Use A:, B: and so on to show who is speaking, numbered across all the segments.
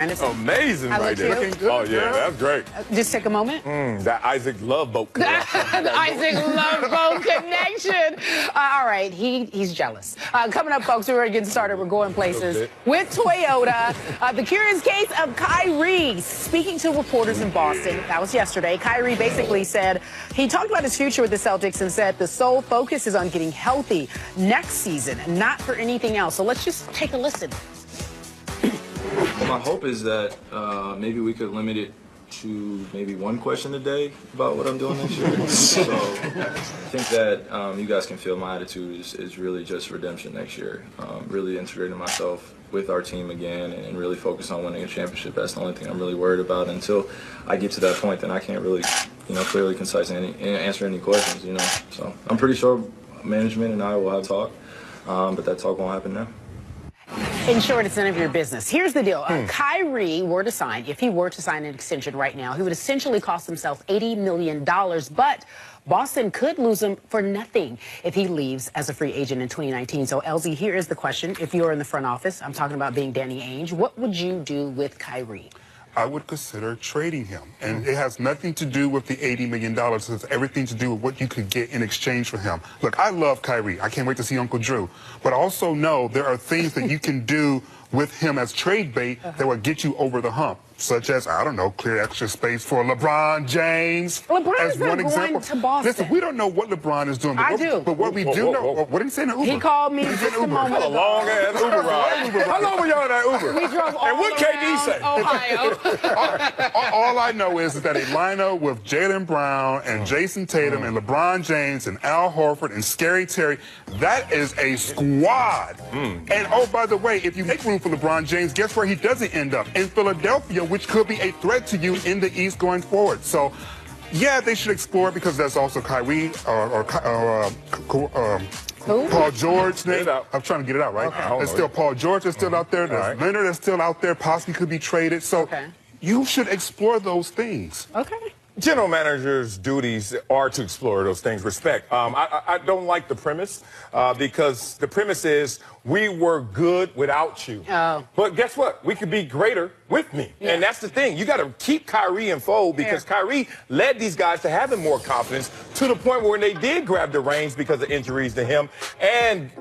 A: Anderson.
B: Amazing right there.
A: Looking good,
B: oh, yeah, that's great.
A: Just take a moment.
B: That Isaac Love Boat connection.
A: The Isaac Love Boat connection. All right, he's jealous. Coming up, folks, we're getting started. We're going places with Toyota. The curious case of Kyrie. Speaking to reporters in Boston, that was yesterday, Kyrie basically said he talked about his future with the Celtics and said the sole focus is on getting healthy next season, not for anything else. So let's just take a listen.
C: My hope is that maybe we could limit it to maybe one question a day about what I'm doing next year. So I think that you guys can feel my attitude is really just redemption next year. Really integrating myself with our team again and really focus on winning a championship. That's the only thing I'm really worried about. Until I get to that point, then I can't really, clearly, concisely answer any questions, So I'm pretty sure management and I will have talk, but that talk won't happen now.
A: In short, it's none of your business. Here's the deal. Kyrie were to sign, if he were to sign an extension right now, he would essentially cost himself $80 million. But Boston could lose him for nothing if he leaves as a free agent in 2019. So, LZ, here is the question. If you were in the front office, I'm talking about being Danny Ainge, what would you do with Kyrie?
D: I would consider trading him. And it has nothing to do with the $80 million. It has everything to do with what you could get in exchange for him. Look, I love Kyrie. I can't wait to see Uncle Drew. But I also know there are things that you can do with him as trade bait that will get you over the hump, such as, I don't know, clear extra space for LeBron James.
A: LeBron's not going to Boston.
D: Listen, we don't know what LeBron is doing.
A: I do.
D: But what we do know, what did he say in the Uber?
A: He called me just a moment ago.
B: A long-ass Uber ride. How long were y'all in that Uber?
A: We drove all
B: and what KD say?
A: Ohio.
D: all I know is that a lineup with Jaylen Brown and Jason Tatum and LeBron James and Al Horford and Scary Terry, that is a squad. And, oh, by the way, if you make room for LeBron James, guess where he doesn't end up? In Philadelphia, which could be a threat to you in the East going forward. So, yeah, they should explore it because that's also Kyrie Paul George. I'm trying to get it out, right?
A: Okay.
D: There's still Paul George is still out there. There's Leonard is still out there. Possibly could be traded. So you should explore those things.
A: Okay.
B: General managers' duties are to explore those things. Respect. I don't like the premise because the premise is we were good without you. But guess what? We could be greater with me. Yeah. And that's the thing. You got to keep Kyrie in fold because Kyrie led these guys to having more confidence to the point where when they did grab the reins because of injuries to him and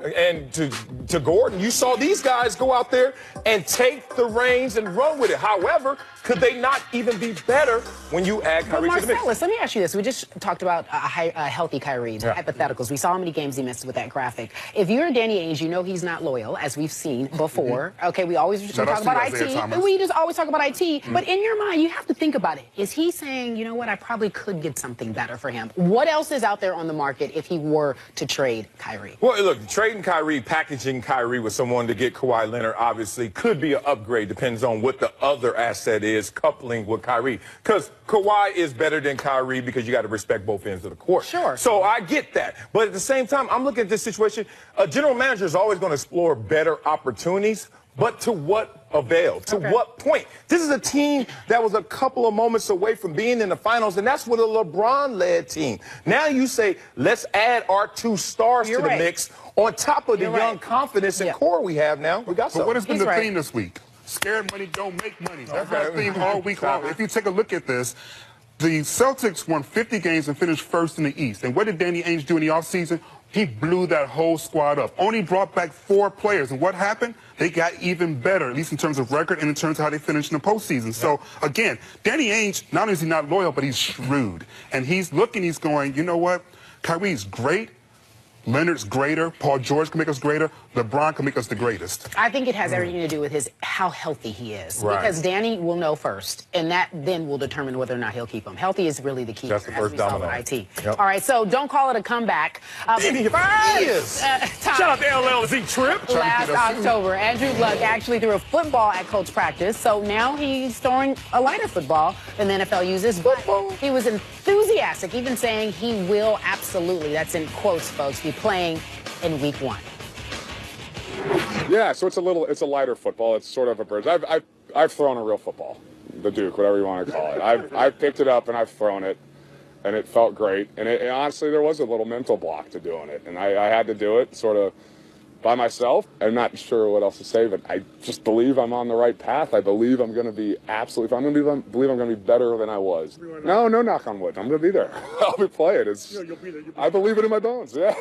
B: to Gordon, you saw these guys go out there and take the reins and run with it. However, could they not even be better when you add Kyrie to the mix?
A: Marcellus, let me ask you this. We just talked about a healthy Kyrie, hypotheticals. We saw how many games he missed with that graphic. If you're Danny Ainge, you know he's not loyal, as we've seen before. Okay, we always talk about IT. We just always talk about IT. But in your mind, you have to think about it. Is he saying, you know what, I probably could get something better for him? What else is out there on the market if he were to trade Kyrie?
B: Well, look, trading Kyrie, packaging Kyrie with someone to get Kawhi Leonard obviously could be an upgrade. Depends on what the other asset is coupling with Kyrie. Because Kawhi is better than Kyrie because you got to respect both ends of the court.
A: Sure.
B: So I get that. But at the same time, I'm looking at this situation. A general manager is always going to explore better opportunities. But to what avail? To what point? This is a team that was a couple of moments away from being in the finals, and that's with a LeBron-led team. Now you say, let's add our two stars to the mix on top of the young confidence and core we have now. We got something.
D: But what has been the theme this week? Scared money don't make money. That's our theme all week long. If you take a look at this, the Celtics won 50 games and finished first in the East. And what did Danny Ainge do in the offseason? He blew that whole squad up. Only brought back 4 players. And what happened? They got even better, at least in terms of record and in terms of how they finished in the postseason. So, again, Danny Ainge, not only is he not loyal, but he's shrewd. And he's looking, he's going, you know what? Kyrie's great. Leonard's greater. Paul George can make us greater. LeBron can make us the greatest.
A: I think it has everything to do with how healthy he is. Because Danny will know first, and that then will determine whether or not he'll keep him. Healthy is really the key.
B: That's the first domino.
A: IT. All right, so don't call it a comeback.
B: Shout out to LLZ Trip.
A: Last October, Andrew Luck actually threw a football at Colts practice, so now he's throwing a lighter football than the NFL uses. But he was enthusiastic, even saying he will absolutely, that's in quotes, folks, be playing in week 1.
E: Yeah, so it's a lighter football. It's sort of a bridge. I've thrown a real football, the Duke, whatever you want to call it. I've picked it up and I've thrown it, and it felt great. And honestly, there was a little mental block to doing it, and I had to do it. Sort of by myself. I'm not sure what else to say, but I just believe I'm on the right path. I believe I'm going to be absolutely fine. I believe I'm going to be better than I was. No knock on wood. I'm going to be there. I'll be playing. I believe it in my bones, yeah.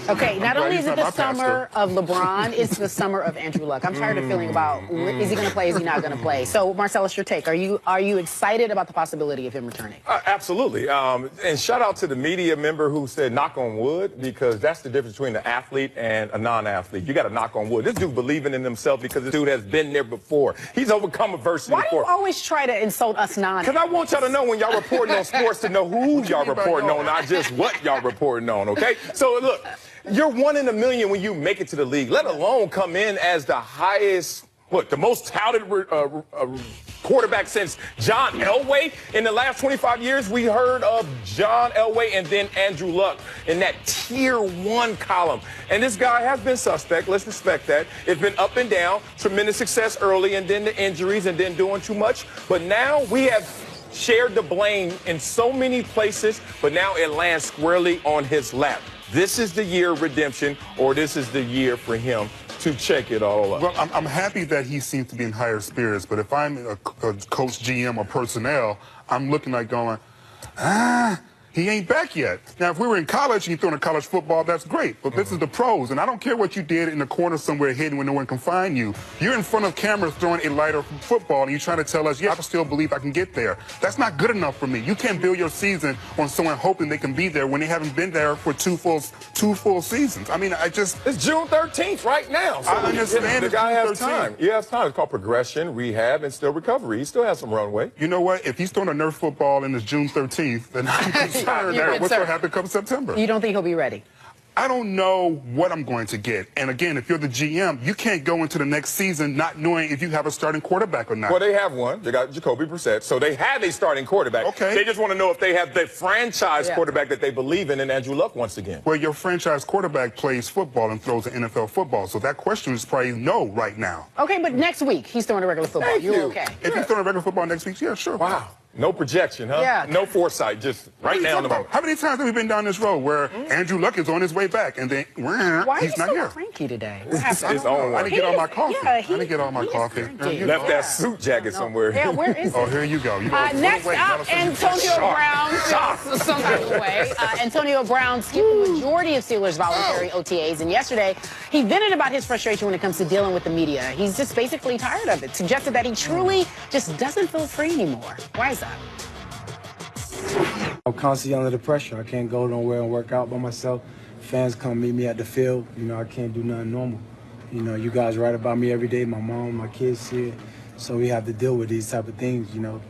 A: Okay, not only is it the summer of LeBron, it's the summer of Andrew Luck. I'm tired of feeling about, is he going to play, is he not going to play? So, Marcellus, your take. Are you excited about the possibility of him returning?
B: Absolutely. And shout out to the media member who said knock on wood, because that's the difference between an athlete and a non-athlete. You got to knock on wood. This dude believing in himself because this dude has been there before. He's overcome adversity before.
A: Why do you always try to insult us non-athletes?
B: Because I want y'all to know when y'all reporting on sports to know who y'all reporting on, not just what y'all reporting on, okay? So, look, you're 1 in a million when you make it to the league, let alone come in as the highest, the most touted quarterback since John Elway. In the last 25 years, we heard of John Elway and then Andrew Luck in that tier 1 column. And this guy has been suspect. Let's respect that. It's been up and down, tremendous success early, and then the injuries, and then doing too much. But now we have shared the blame in so many places, but now it lands squarely on his lap. This is the year of redemption, or this is the year for him to check it all up.
D: Well, I'm happy that he seems to be in higher spirits, but if I'm a coach, GM, or personnel, I'm looking like going, he ain't back yet. Now, if we were in college and you're throwing a college football, that's great. But this is the pros, and I don't care what you did in the corner somewhere hidden when no one can find you. You're in front of cameras throwing a lighter football, and you're trying to tell us, yeah, I still believe I can get there. That's not good enough for me. You can't build your season on someone hoping they can be there when they haven't been there for two full seasons. I mean,
B: It's June 13th right now. So
D: I understand
B: the guy has time. He has time. It's called progression, rehab, and still recovery. He still has some runway.
D: You know what? If he's throwing a Nerf football and it's June 13th, then I'm concerned. What's going to happen come September?
A: You don't think he'll be ready?
D: I don't know what I'm going to get. And again, if you're the GM, you can't go into the next season not knowing if you have a starting quarterback or not.
B: Well, they have one. They got Jacoby Brissett. So they have a starting quarterback.
D: Okay.
B: They just want to know if they have the franchise quarterback that they believe in Andrew Luck once again.
D: Well, your franchise quarterback plays football and throws an NFL football. So that question is probably no right now.
A: Okay, but next week he's throwing a regular football.
B: Thank you.
A: Okay.
D: If he's throwing a regular football next week, yeah, sure.
B: Wow. No projection, huh?
A: Yeah.
B: No foresight, just right now in the moment.
D: How many times have we been down this road where Andrew Luck is on his way back and then
A: why
D: he's not
A: so
D: here?
A: cranky today?
B: His own
D: I
B: one.
D: didn't get all my coffee.
A: Yeah,
D: I didn't get all my coffee.
B: Left that suit jacket somewhere.
A: Yeah, where is it?
D: Oh, here you go.
A: Next up, Antonio Brown feels some type of way. Antonio Brown skipped the majority of Steelers' voluntary OTAs, and yesterday he vented about his frustration when it comes to dealing with the media. He's just basically tired of it, suggested that he truly just doesn't feel free anymore. Why is that?
F: I'm constantly under the pressure. I can't go nowhere and work out by myself. Fans come meet me at the field. You know, I can't do nothing normal. You know, you guys write about me every day. My mom, my kids see it. So we have to deal with these type of things, you know.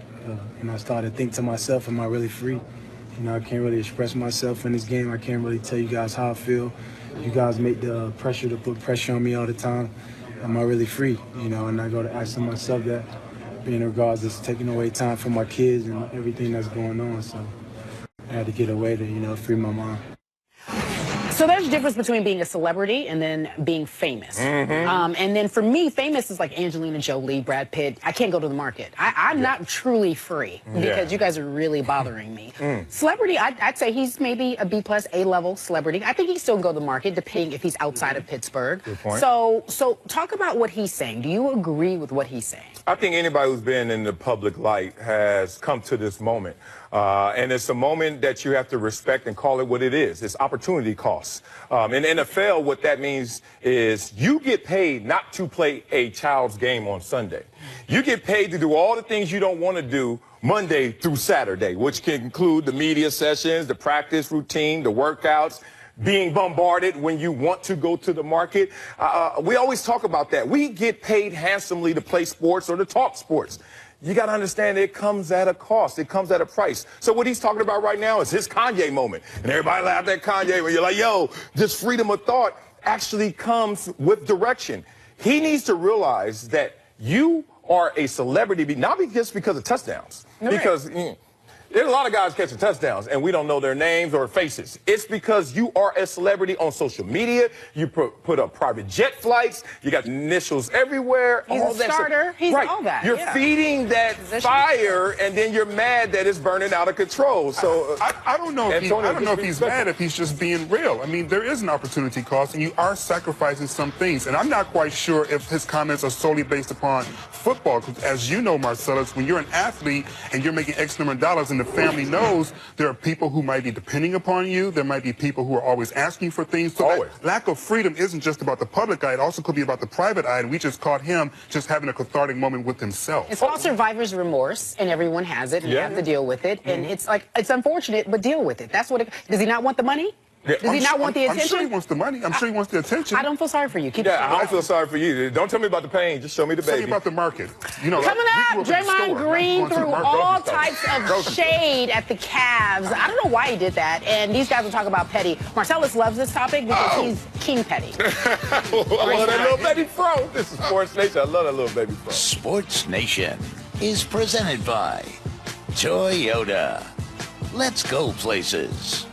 F: And I started to think to myself, am I really free? You know, I can't really express myself in this game. I can't really tell you guys how I feel. You guys make the pressure to put pressure on me all the time. Am I really free? You know, and I go to asking myself that in regards to taking away time from my kids and everything that's going on. So I had to get away to, you know, free my mind.
A: So there's a difference between being a celebrity and then being famous. And then for me, famous is like Angelina Jolie, Brad Pitt. I can't go to the market. I'm not truly free because you guys are really bothering me. Celebrity, I'd say he's maybe a B+, A-level celebrity. I think he still can go to the market, depending if he's outside of Pittsburgh.
B: Good point.
A: So talk about what he's saying. Do you agree with what he's saying?
B: I think anybody who's been in the public light has come to this moment. And it's a moment that you have to respect and call it what it is. It's opportunity costs. In the NFL, what that means is you get paid not to play a child's game on Sunday. You get paid to do all the things you don't want to do Monday through Saturday, which can include the media sessions, the practice routine, the workouts, being bombarded when you want to go to the market. We always talk about that. We get paid handsomely to play sports or to talk sports. You got to understand it comes at a cost. It comes at a price. So what he's talking about right now is his Kanye moment. And everybody laughed at Kanye when you're like, yo, this freedom of thought actually comes with direction. He needs to realize that you are a celebrity, not just because of touchdowns. Because There's a lot of guys catching touchdowns, and we don't know their names or faces. It's because you are a celebrity on social media. You put up private jet flights. You got initials everywhere.
A: He's
B: all
A: a
B: that
A: starter.
B: stuff.
A: He's
B: right.
A: all that.
B: You're
A: yeah.
B: feeding that fire, and then you're mad that it's burning out of control. So
D: I don't know if he's mad, if he's just being real. I mean, there is an opportunity cost, and you are sacrificing some things. And I'm not quite sure if his comments are solely based upon football, because as you know, Marcellus, when you're an athlete and you're making X number of dollars and the family knows, there are people who might be depending upon you. There might be people who are always asking for things. So that lack of freedom isn't just about the public eye. It also could be about the private eye. And we just caught him just having a cathartic moment with himself.
A: It's called survivor's remorse, and everyone has it, and you have to deal with it. And it's unfortunate, but deal with it. That's what does he not want the money?
B: Yeah,
A: Does he not want the attention?
D: I'm sure he wants the money. I'm sure he wants the attention.
A: I don't feel sorry for you. Keep
B: I don't feel sorry for you. Don't tell me about the pain. Just show me the baby.
D: Tell me about the market. You know,
A: coming up, Draymond Green threw all types of shade at the Cavs. I don't know why he did that. And these guys will talk about petty. Marcellus loves this topic because he's king petty.
B: I love that little baby fro. This is Sports Nation. I love that little baby fro.
G: Sports Nation is presented by Toyota. Let's go places.